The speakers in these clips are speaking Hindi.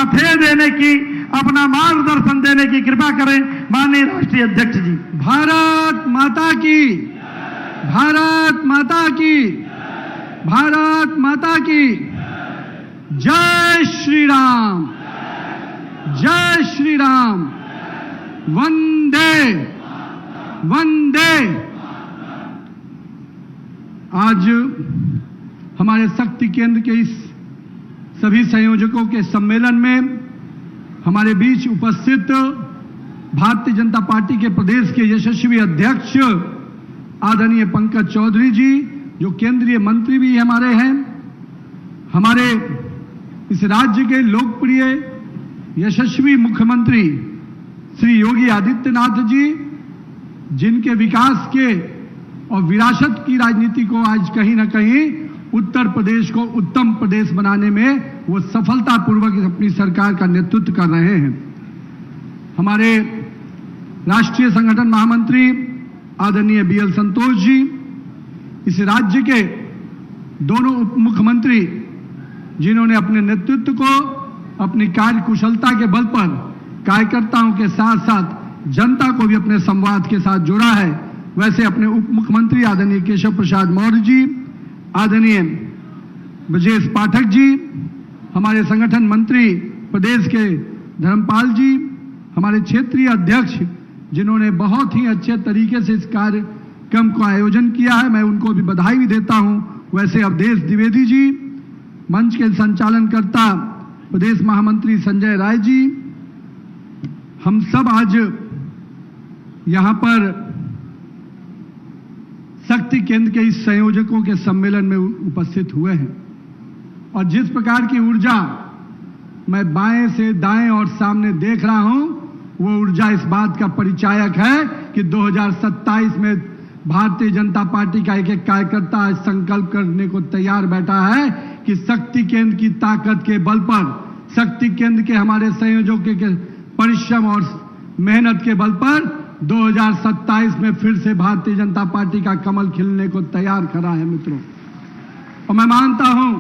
साथे देने की, अपना मार्गदर्शन देने की कृपा करें माननीय राष्ट्रीय अध्यक्ष जी। भारत माता की, भारत माता की, भारत माता की। जय श्री राम, जय श्री राम। वंदे वंदे। आज हमारे शक्ति केंद्र के इस सभी संयोजकों के सम्मेलन में हमारे बीच उपस्थित भारतीय जनता पार्टी के प्रदेश के यशस्वी अध्यक्ष आदरणीय पंकज चौधरी जी, जो केंद्रीय मंत्री भी हमारे हैं, हमारे इस राज्य के लोकप्रिय यशस्वी मुख्यमंत्री श्री योगी आदित्यनाथ जी, जिनके विकास के और विरासत की राजनीति को आज कहीं ना कहीं उत्तर प्रदेश को उत्तम प्रदेश बनाने में वो सफलतापूर्वक अपनी सरकार का नेतृत्व कर रहे हैं। हमारे राष्ट्रीय संगठन महामंत्री आदरणीय बीएल संतोष जी, इस राज्य के दोनों उप मुख्यमंत्री, जिन्होंने अपने नेतृत्व को अपनी कार्य कुशलता के बल पर कार्यकर्ताओं के साथ साथ जनता को भी अपने संवाद के साथ जोड़ा है, वैसे अपने उप मुख्यमंत्री आदरणीय केशव प्रसाद मौर्य जी, आदरणीय ब्रजेश पाठक जी, हमारे संगठन मंत्री प्रदेश के धर्मपाल जी, हमारे क्षेत्रीय अध्यक्ष जिन्होंने बहुत ही अच्छे तरीके से इस कार्यक्रम को आयोजन किया है, मैं उनको भी बधाई भी देता हूं। वैसे अवधेश द्विवेदी जी, मंच के संचालनकर्ता प्रदेश महामंत्री संजय राय जी, हम सब आज यहां पर शक्ति केंद्र के इस संयोजकों के सम्मेलन में उपस्थित हुए हैं और जिस प्रकार की ऊर्जा मैं बाएं से दाएं और सामने देख रहा हूं, वो ऊर्जा इस बात का परिचायक है कि 2027 में भारतीय जनता पार्टी का एक एक कार्यकर्ता संकल्प करने को तैयार बैठा है कि शक्ति केंद्र की ताकत के बल पर, शक्ति केंद्र के हमारे संयोजकों के परिश्रम और मेहनत के बल पर 2027 में फिर से भारतीय जनता पार्टी का कमल खिलने को तैयार खड़ा है मित्रों। और मैं मानता हूं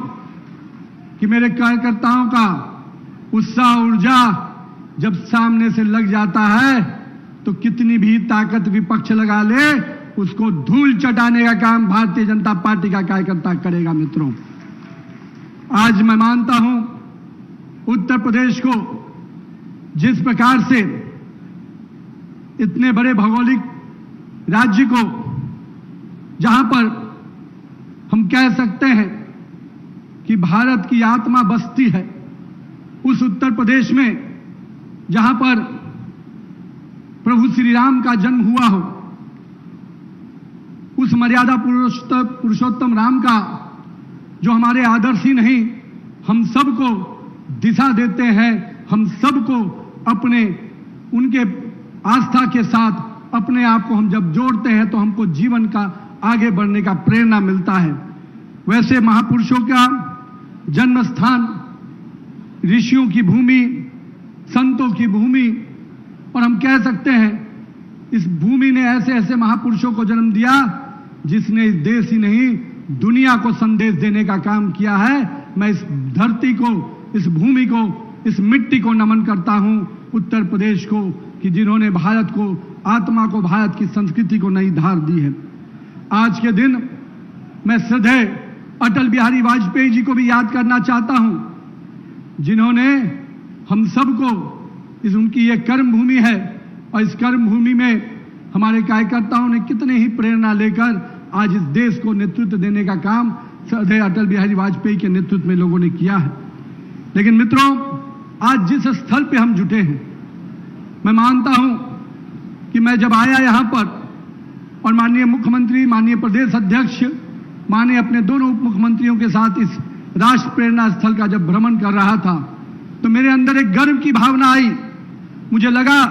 कि मेरे कार्यकर्ताओं का उत्साह, ऊर्जा जब सामने से लग जाता है तो कितनी भी ताकत विपक्ष लगा ले, उसको धूल चटाने का काम भारतीय जनता पार्टी का कार्यकर्ता करेगा मित्रों। आज मैं मानता हूं उत्तर प्रदेश को जिस प्रकार से इतने बड़े भौगोलिक राज्य को, जहां पर हम कह सकते हैं कि भारत की आत्मा बसती है, उस उत्तर प्रदेश में जहां पर प्रभु श्री राम का जन्म हुआ हो, उस मर्यादा पुरुषोत्तम राम का जो हमारे आदर्श ही नहीं, हम सबको दिशा देते हैं, हम सबको अपने उनके आस्था के साथ अपने आप को हम जब जोड़ते हैं तो हमको जीवन का आगे बढ़ने का प्रेरणा मिलता है। वैसे महापुरुषों का जन्म स्थान, ऋषियों की भूमि, संतों की भूमि, और हम कह सकते हैं इस भूमि ने ऐसे ऐसे महापुरुषों को जन्म दिया जिसने इस देश ही नहीं दुनिया को संदेश देने का काम किया है। मैं इस धरती को, इस भूमि को, इस मिट्टी को नमन करता हूं, उत्तर प्रदेश को, कि जिन्होंने भारत को, आत्मा को, भारत की संस्कृति को नई धार दी है। आज के दिन मैं श्रद्धेय अटल बिहारी वाजपेयी जी को भी याद करना चाहता हूं, जिन्होंने हम सबको, इस उनकी ये कर्म भूमि है और इस कर्म भूमि में हमारे कार्यकर्ताओं ने कितने ही प्रेरणा लेकर आज इस देश को नेतृत्व देने का काम श्रद्धेय अटल बिहारी वाजपेयी के नेतृत्व में लोगों ने किया है। लेकिन मित्रों, आज जिस स्थल पे हम जुटे हैं, मैं मानता हूं कि मैं जब आया यहां पर और माननीय मुख्यमंत्री, माननीय प्रदेश अध्यक्ष, माननीय अपने दोनों उप मुख्यमंत्रियों के साथ इस राष्ट्र प्रेरणा स्थल का जब भ्रमण कर रहा था, तो मेरे अंदर एक गर्व की भावना आई। मुझे लगा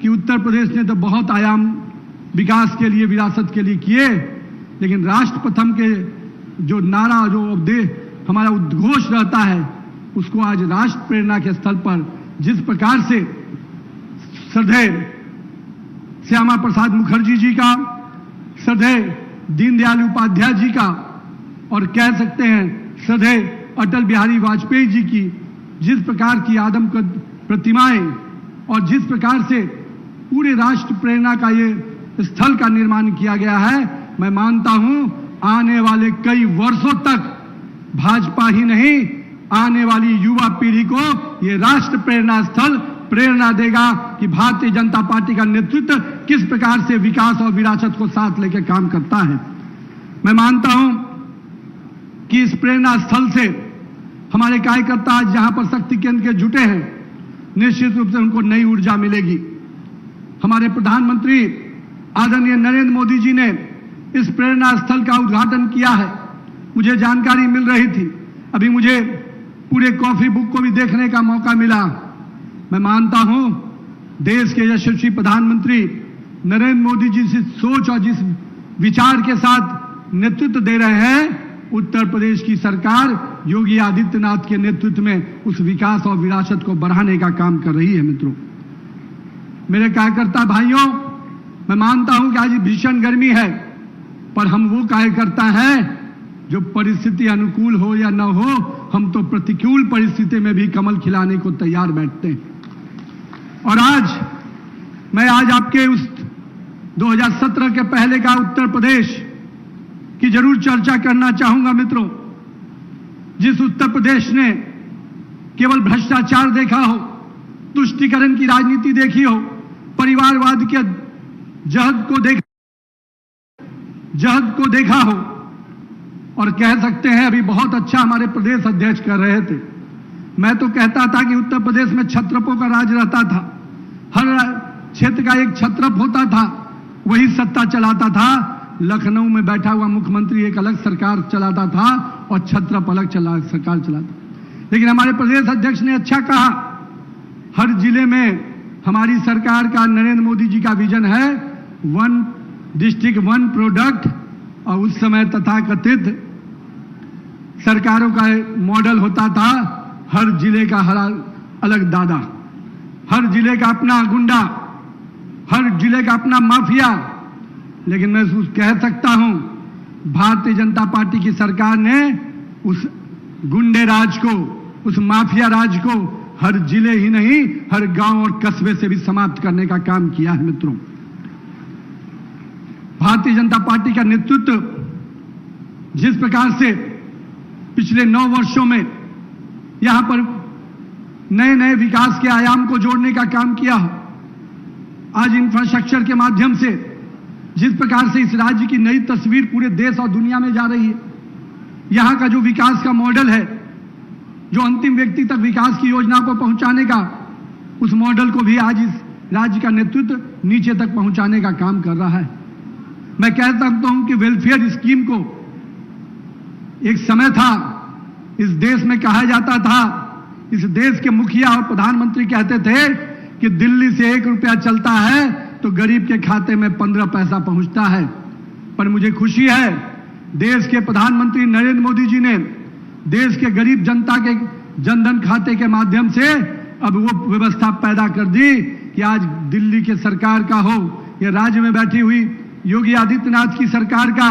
कि उत्तर प्रदेश ने तो बहुत आयाम विकास के लिए, विरासत के लिए किए, लेकिन राष्ट्र प्रथम के जो नारा, जो हमारा उद्घोष रहता है, उसको आज राष्ट्र प्रेरणा के स्थल पर जिस प्रकार से श्रद्धेय श्यामा प्रसाद मुखर्जी जी का, श्रद्धेय दीनदयाल उपाध्याय जी का, और कह सकते हैं श्रद्धेय अटल बिहारी वाजपेयी जी की जिस प्रकार की आदम प्रतिमाएं और जिस प्रकार से पूरे राष्ट्र प्रेरणा का ये स्थल का निर्माण किया गया है, मैं मानता हूं आने वाले कई वर्षों तक भाजपा ही नहीं, आने वाली युवा पीढ़ी को ये राष्ट्र प्रेरणा स्थल प्रेरणा देगा कि भारतीय जनता पार्टी का नेतृत्व किस प्रकार से विकास और विरासत को साथ लेकर काम करता है। मैं मानता हूं कि इस प्रेरणा स्थल से हमारे कार्यकर्ता आज जहां पर शक्ति केंद्र के जुटे हैं, निश्चित रूप से उनको नई ऊर्जा मिलेगी। हमारे प्रधानमंत्री आदरणीय नरेंद्र मोदी जी ने इस प्रेरणा स्थल का उद्घाटन किया है। मुझे जानकारी मिल रही थी, अभी मुझे पूरे कॉफी बुक को भी देखने का मौका मिला। मैं मानता हूं देश के यशस्वी प्रधानमंत्री नरेंद्र मोदी जी जिस सोच और जिस विचार के साथ नेतृत्व दे रहे हैं, उत्तर प्रदेश की सरकार योगी आदित्यनाथ के नेतृत्व में उस विकास और विरासत को बढ़ाने का काम कर रही है। मित्रों, मेरे कार्यकर्ता भाइयों, मैं मानता हूं कि आज भीषण गर्मी है, पर हम वो कार्यकर्ता हैं जो परिस्थिति अनुकूल हो या न हो, हम तो प्रतिकूल परिस्थिति में भी कमल खिलाने को तैयार बैठते हैं। और मैं आज आपके उस 2017 के पहले का उत्तर प्रदेश की जरूर चर्चा करना चाहूंगा। मित्रों, जिस उत्तर प्रदेश ने केवल भ्रष्टाचार देखा हो, तुष्टीकरण की राजनीति देखी हो, परिवारवाद के जहद को देखा हो, और कह सकते हैं अभी बहुत अच्छा हमारे प्रदेश अध्यक्ष कर रहे थे। मैं तो कहता था कि उत्तर प्रदेश में छत्रपों का राज रहता था, हर क्षेत्र का एक छत्रप होता था, वही सत्ता चलाता था। लखनऊ में बैठा हुआ मुख्यमंत्री एक अलग सरकार चलाता था और छत्रप अलग सरकार चलाता। लेकिन हमारे प्रदेश अध्यक्ष ने अच्छा कहा, हर जिले में हमारी सरकार का, नरेंद्र मोदी जी का विजन है 1 डिस्ट्रिक्ट 1 प्रोडक्ट, और उस समय तथाकथित सरकारों का मॉडल होता था हर जिले का हर अलग दादा, हर जिले का अपना गुंडा, हर जिले का अपना माफिया। लेकिन मैं कह सकता हूं भारतीय जनता पार्टी की सरकार ने उस गुंडे राज को, उस माफिया राज को हर जिले ही नहीं, हर गांव और कस्बे से भी समाप्त करने का काम किया है। मित्रों, भारतीय जनता पार्टी का नेतृत्व जिस प्रकार से पिछले 9 वर्षों में यहां पर नए नए विकास के आयाम को जोड़ने का काम किया हो, आज इंफ्रास्ट्रक्चर के माध्यम से जिस प्रकार से इस राज्य की नई तस्वीर पूरे देश और दुनिया में जा रही है, यहां का जो विकास का मॉडल है, जो अंतिम व्यक्ति तक विकास की योजना को पहुंचाने का, उस मॉडल को भी आज इस राज्य का नेतृत्व नीचे तक पहुंचाने का काम कर रहा है। मैं कह सकता हूं कि वेलफेयर स्कीम को एक समय था इस देश में कहा जाता था, इस देश के मुखिया और प्रधानमंत्री कहते थे कि दिल्ली से 1 रुपया चलता है तो गरीब के खाते में 15 पैसा पहुंचता है। पर मुझे खुशी है, देश के प्रधानमंत्री नरेंद्र मोदी जी ने देश के गरीब जनता के जनधन खाते के माध्यम से अब वो व्यवस्था पैदा कर दी कि आज दिल्ली के सरकार का हो या राज्य में बैठी हुई योगी आदित्यनाथ की सरकार का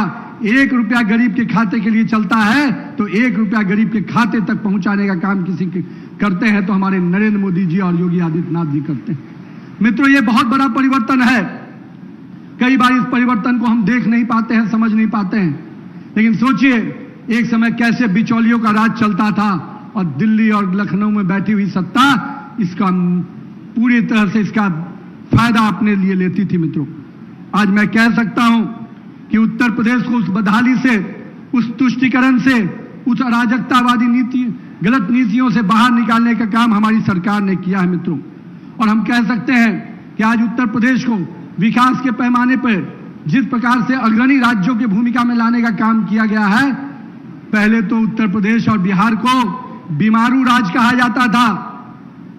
1 रुपया गरीब के खाते के लिए चलता है तो 1 रुपया गरीब के खाते तक पहुंचाने का काम किसी के करते हैं तो हमारे नरेंद्र मोदी जी और योगी आदित्यनाथ जी करते हैं। मित्रों, ये बहुत बड़ा परिवर्तन है। कई बार इस परिवर्तन को हम देख नहीं पाते हैं, समझ नहीं पाते हैं, लेकिन सोचिए एक समय कैसे बिचौलियों का राज चलता था और दिल्ली और लखनऊ में बैठी हुई सत्ता इसका पूरी तरह से इसका फायदा अपने लिए लेती थी। मित्रों, आज मैं कह सकता हूं कि उत्तर प्रदेश को उस बदहाली से, उस तुष्टीकरण से, उस अराजकतावादी नीति, गलत नीतियों से बाहर निकालने का काम हमारी सरकार ने किया है। मित्रों, और हम कह सकते हैं कि आज उत्तर प्रदेश को विकास के पैमाने पर जिस प्रकार से अग्रणी राज्यों की भूमिका में लाने का काम किया गया है, पहले तो उत्तर प्रदेश और बिहार को बीमारू राज कहा जाता था।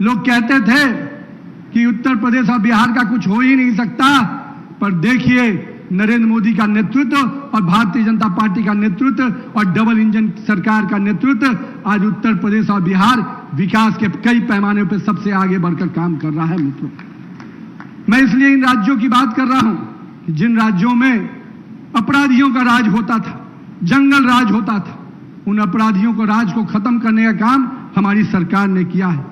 लोग कहते थे कि उत्तर प्रदेश और बिहार का कुछ हो ही नहीं सकता, पर देखिए नरेंद्र मोदी का नेतृत्व और भारतीय जनता पार्टी का नेतृत्व और डबल इंजन सरकार का नेतृत्व आज उत्तर प्रदेश और बिहार विकास के कई पैमाने पर सबसे आगे बढ़कर काम कर रहा है। मित्रों, मैं इसलिए इन राज्यों की बात कर रहा हूं जिन राज्यों में अपराधियों का राज होता था, जंगल राज होता था, उन अपराधियों को राज को खत्म करने का काम हमारी सरकार ने किया है।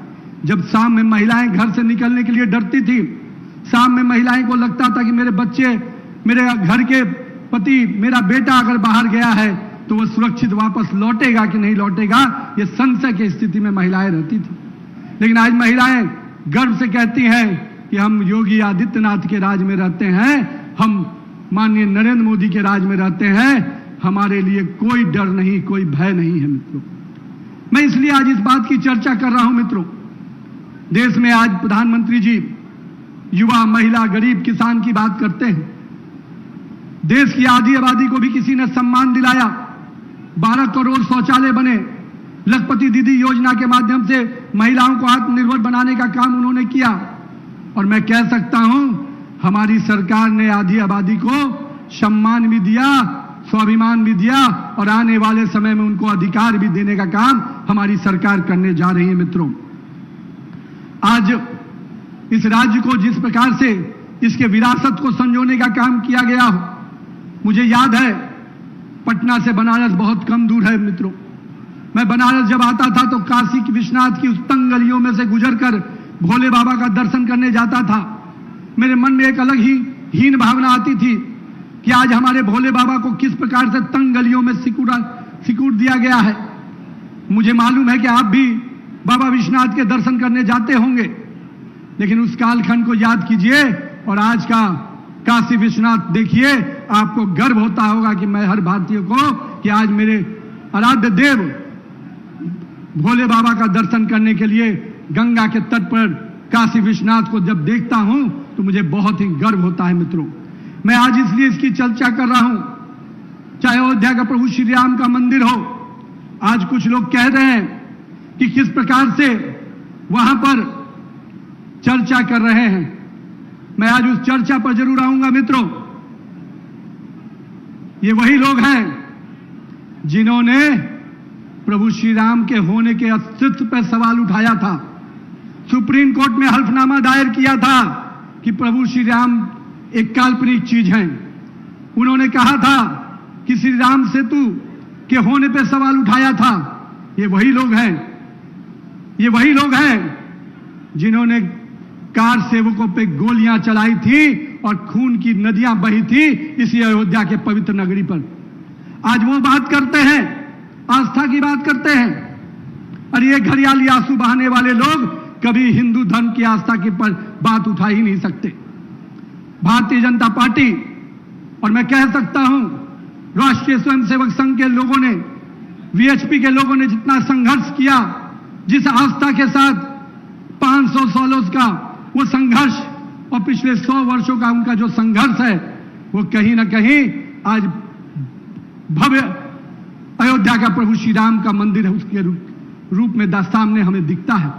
जब शाम में महिलाएं घर से निकलने के लिए डरती थी, शाम में महिलाएं को लगता था कि मेरे बच्चे, मेरे घर के पति, मेरा बेटा अगर बाहर गया है तो वो सुरक्षित वापस लौटेगा कि नहीं लौटेगा, ये संशय की स्थिति में महिलाएं रहती थी। लेकिन आज महिलाएं गर्व से कहती हैं कि हम योगी आदित्यनाथ के राज में रहते हैं, हम माननीय नरेंद्र मोदी के राज में रहते हैं, हमारे लिए कोई डर नहीं, कोई भय नहीं है। मित्रों, मैं इसलिए आज इस बात की चर्चा कर रहा हूं। मित्रों, देश में आज प्रधानमंत्री जी युवा, महिला, गरीब, किसान की बात करते हैं। देश की आधी आबादी को भी किसी ने सम्मान दिलाया, 12 करोड़ शौचालय बने, लखपति दीदी योजना के माध्यम से महिलाओं को आत्मनिर्भर बनाने का काम उन्होंने किया। और मैं कह सकता हूं, हमारी सरकार ने आधी आबादी को सम्मान भी दिया, स्वाभिमान भी दिया, और आने वाले समय में उनको अधिकार भी देने का काम हमारी सरकार करने जा रही है। मित्रों, आज इस राज्य को जिस प्रकार से इसके विरासत को संजोने का काम किया गया हो, मुझे याद है पटना से बनारस बहुत कम दूर है। मित्रों, मैं बनारस जब आता था तो काशी विश्वनाथ की उस तंग गलियों में से गुजरकर भोले बाबा का दर्शन करने जाता था। मेरे मन में एक अलग ही हीन भावना आती थी कि आज हमारे भोले बाबा को किस प्रकार से तंग गलियों में सिकुड़ दिया गया है। मुझे मालूम है कि आप भी बाबा विश्वनाथ के दर्शन करने जाते होंगे, लेकिन उस कालखंड को याद कीजिए और आज का काशी विश्वनाथ देखिए। आपको गर्व होता होगा कि मैं हर भारतीय को कि आज मेरे आराध्य देव भोले बाबा का दर्शन करने के लिए गंगा के तट पर काशी विश्वनाथ को जब देखता हूं तो मुझे बहुत ही गर्व होता है। मित्रों, मैं आज इसलिए इसकी चर्चा कर रहा हूं, चाहे अयोध्या का प्रभु श्री राम का मंदिर हो। आज कुछ लोग कह रहे हैं कि किस प्रकार से वहां पर चर्चा कर रहे हैं। मैं आज उस चर्चा पर जरूर आऊंगा। मित्रों, ये वही लोग हैं जिन्होंने प्रभु श्री राम के होने के अस्तित्व पर सवाल उठाया था, सुप्रीम कोर्ट में हल्फनामा दायर किया था कि प्रभु श्री राम एक काल्पनिक चीज हैं। उन्होंने कहा था कि श्री राम सेतु के होने पर सवाल उठाया था। ये वही लोग हैं, ये वही लोग हैं जिन्होंने कार सेवकों पे गोलियां चलाई थी और खून की नदियां बही थी इसी अयोध्या के पवित्र नगरी पर। आज वो बात करते हैं, आस्था की बात करते हैं, और ये घड़ियाली आंसू बहाने वाले लोग कभी हिंदू धर्म की आस्था की पर बात उठा ही नहीं सकते। भारतीय जनता पार्टी, और मैं कह सकता हूं राष्ट्रीय स्वयंसेवक संघ के लोगों ने, वीएचपी के लोगों ने जितना संघर्ष किया, जिस आस्था के साथ 500 सालों का वो संघर्ष और पिछले 100 वर्षों का उनका जो संघर्ष है, वो कहीं ना कहीं आज भव्य अयोध्या का प्रभु श्री राम का मंदिर है उसके रूप में सामने हमें दिखता है।